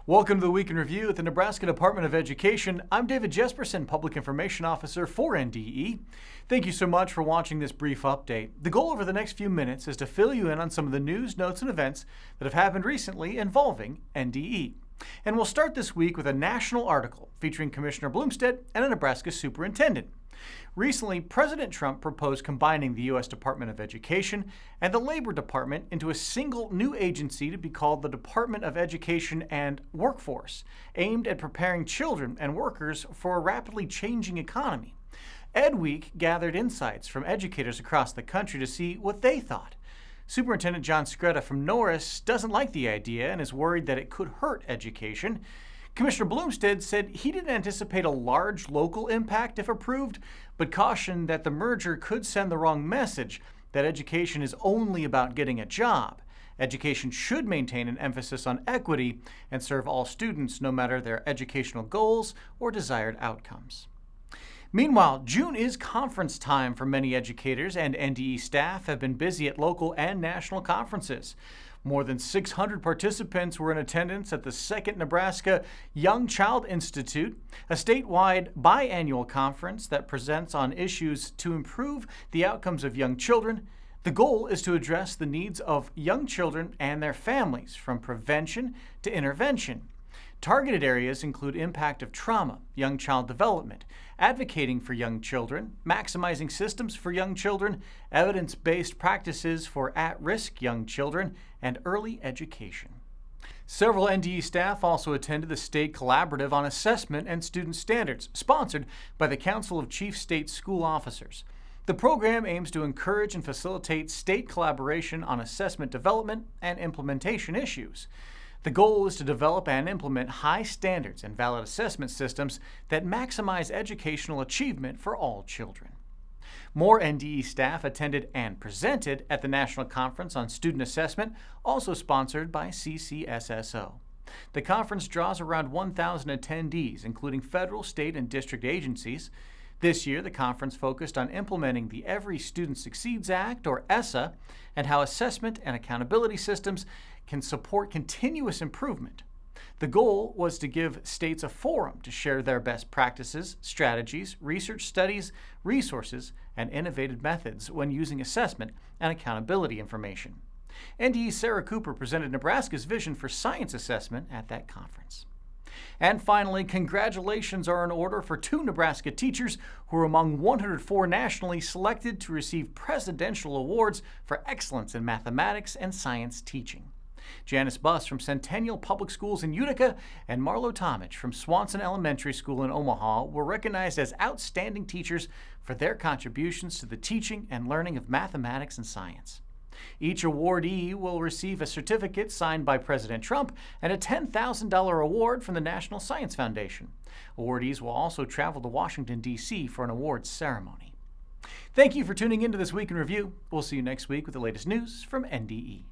Welcome to the Week in Review at the Nebraska Department of Education. I'm David Jesperson, Public Information Officer for NDE. Thank you so much for watching this brief update. The goal over the next few minutes is to fill you in on some of the news, notes, and events that have happened recently involving NDE. And we'll start this week with a national article featuring Commissioner Blumstead and a Nebraska superintendent. Recently, President Trump proposed combining the U.S. Department of Education and the Labor Department into a single new agency to be called the Department of Education and Workforce, aimed at preparing children and workers for a rapidly changing economy. Ed Week gathered insights from educators across the country to see what they thought. Superintendent John Skretta from Norris doesn't like the idea and is worried that it could hurt education. Commissioner Blumstead said he didn't anticipate a large local impact if approved, but cautioned that the merger could send the wrong message, that education is only about getting a job. Education should maintain an emphasis on equity and serve all students, no matter their educational goals or desired outcomes. Meanwhile, June is conference time for many educators, and NDE staff have been busy at local and national conferences. More than 600 participants were in attendance at the Second Nebraska Young Child Institute, a statewide biannual conference that presents on issues to improve the outcomes of young children. The goal is to address the needs of young children and their families, from prevention to intervention. Targeted areas include impact of trauma, young child development, advocating for young children, maximizing systems for young children, evidence-based practices for at-risk young children, and early education. Several NDE staff also attended the State Collaborative on Assessment and Student Standards, sponsored by the Council of Chief State School Officers. The program aims to encourage and facilitate state collaboration on assessment development and implementation issues. The goal is to develop and implement high standards and valid assessment systems that maximize educational achievement for all children. More NDE staff attended and presented at the National Conference on Student Assessment, also sponsored by CCSSO. The conference draws around 1,000 attendees, including federal, state, and district agencies. This year, the conference focused on implementing the Every Student Succeeds Act, or ESSA, and how assessment and accountability systems can support continuous improvement. The goal was to give states a forum to share their best practices, strategies, research studies, resources, and innovative methods when using assessment and accountability information. NDE's Sarah Cooper presented Nebraska's vision for science assessment at that conference. And finally, congratulations are in order for 2 Nebraska teachers who are among 104 nationally selected to receive presidential awards for excellence in mathematics and science teaching. Janice Buss from Centennial Public Schools in Utica and Marlo Tomich from Swanson Elementary School in Omaha were recognized as outstanding teachers for their contributions to the teaching and learning of mathematics and science. Each awardee will receive a certificate signed by President Trump and a $10,000 award from the National Science Foundation. Awardees will also travel to Washington, D.C. for an awards ceremony. Thank you for tuning into this Week in Review. We'll see you next week with the latest news from NDE.